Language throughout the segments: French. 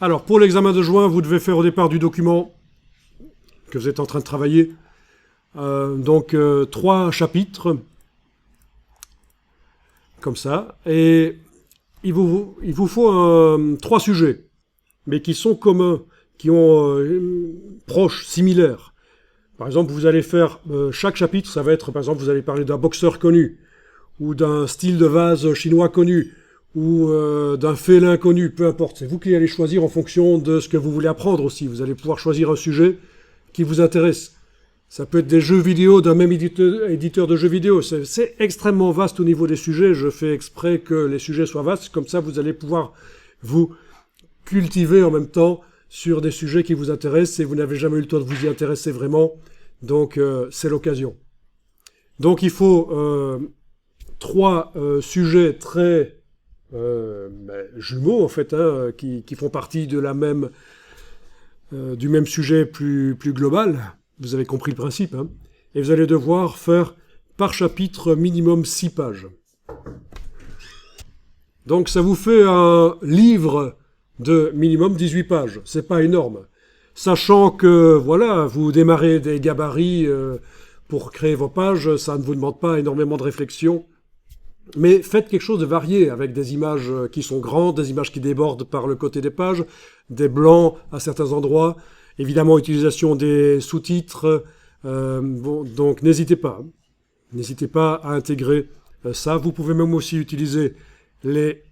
Alors, pour l'examen de juin, vous devez faire au départ du document que vous êtes en train de travailler. Donc, 3 chapitres, comme ça. Et il vous faut 3 sujets, mais qui sont communs, qui ont proches, similaires. Par exemple, vous allez faire, chaque chapitre, ça va être, par exemple, vous allez parler d'un boxeur connu, ou d'un style de vase chinois connu, ou d'un félin connu, peu importe. C'est vous qui allez choisir en fonction de ce que vous voulez apprendre aussi. Vous allez pouvoir choisir un sujet qui vous intéresse. Ça peut être des jeux vidéo d'un même éditeur de jeux vidéo. C'est extrêmement vaste au niveau des sujets. Je fais exprès que les sujets soient vastes. Comme ça, vous allez pouvoir vous cultiver en même temps sur des sujets qui vous intéressent et vous n'avez jamais eu le temps de vous y intéresser vraiment. Donc, c'est l'occasion. Donc, il faut 3 sujets très jumeaux, en fait, hein, qui font partie de la même, du même sujet plus global. Vous avez compris le principe, hein. Et vous allez devoir faire par chapitre minimum 6 pages. Donc ça vous fait un livre de minimum 18 pages. C'est pas énorme. Sachant que, voilà, vous démarrez des gabarits pour créer vos pages, ça ne vous demande pas énormément de réflexion. Mais faites quelque chose de varié, avec des images qui sont grandes, des images qui débordent par le côté des pages, des blancs à certains endroits, évidemment utilisation des sous-titres, bon, donc n'hésitez pas. N'hésitez pas à intégrer ça. Vous pouvez même aussi utiliser les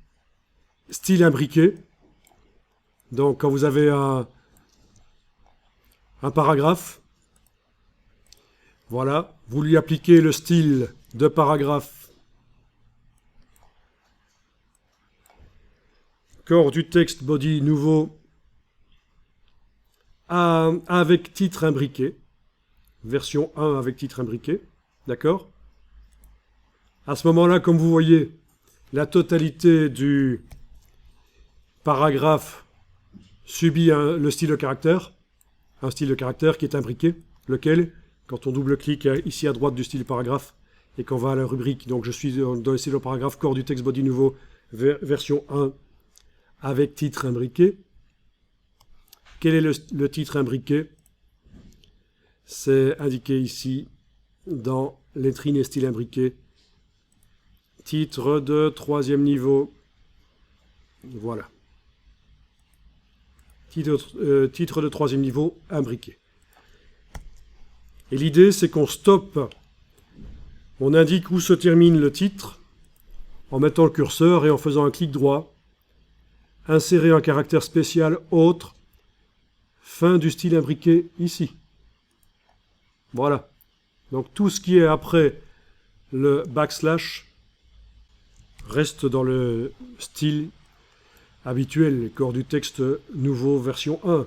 styles imbriqués. Donc quand vous avez un paragraphe, voilà, vous lui appliquez le style de paragraphe corps du texte body nouveau avec titre imbriqué, version 1 avec titre imbriqué, d'accord? À ce moment-là, comme vous voyez, la totalité du paragraphe subit le style de caractère, un style de caractère qui est imbriqué, lequel, quand on double-clique ici à droite du style paragraphe et qu'on va à la rubrique, donc je suis dans le style de paragraphe corps du texte body nouveau, version 1 avec titre imbriqué. Quel est le titre imbriqué? C'est indiqué ici dans lettrine et style imbriqué. Titre de 3e niveau. Voilà. Titre de 3e niveau imbriqué. Et l'idée, c'est qu'on stoppe. On indique où se termine le titre en mettant le curseur et en faisant un clic droit. Insérer un caractère spécial autre. Fin du style imbriqué ici. Voilà. Donc tout ce qui est après le backslash reste dans le style habituel, corps du texte nouveau version 1.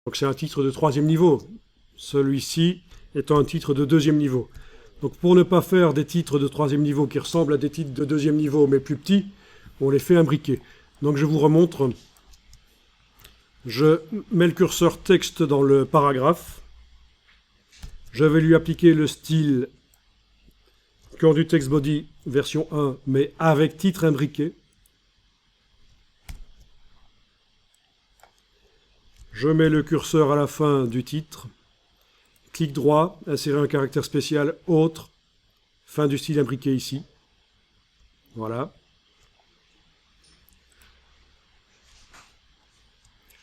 Donc c'est un titre de 3e niveau. Celui-ci étant un titre de 2e niveau. Donc pour ne pas faire des titres de 3e niveau qui ressemblent à des titres de 2e niveau mais plus petits, on les fait imbriquer. Donc je vous remontre. Je mets le curseur texte dans le paragraphe. Je vais lui appliquer le style corps du text body version 1, mais avec titre imbriqué. Je mets le curseur à la fin du titre. Clic droit, insérer un caractère spécial autre. Fin du style imbriqué ici. Voilà.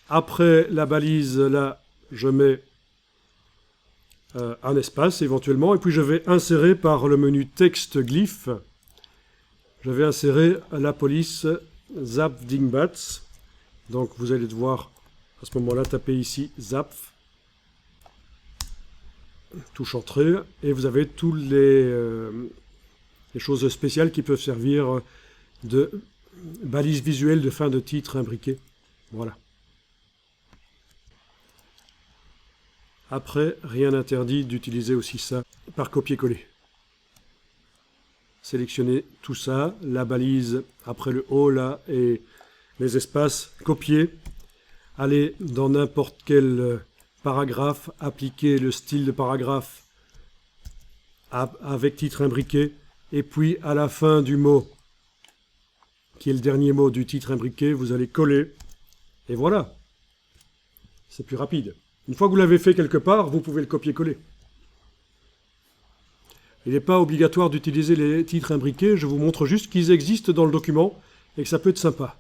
Après la balise, là, je mets un espace éventuellement, et puis je vais insérer par le menu texte glyphe, je vais insérer la police Zap Dingbats. Donc vous allez devoir à ce moment-là taper ici Zap, touche entrée, et vous avez toutes les choses spéciales qui peuvent servir de balise visuelle de fin de titre imbriquée. Voilà. Après, rien n'interdit d'utiliser aussi ça par copier-coller. Sélectionnez tout ça, la balise après le haut là et les espaces, copier. Allez dans n'importe quel paragraphe, appliquer le style de paragraphe avec titre imbriqué. Et puis à la fin du mot qui est le dernier mot du titre imbriqué, vous allez coller, et voilà. C'est plus rapide. Une fois que vous l'avez fait quelque part, vous pouvez le copier-coller. Il n'est pas obligatoire d'utiliser les titres imbriqués, je vous montre juste qu'ils existent dans le document et que ça peut être sympa.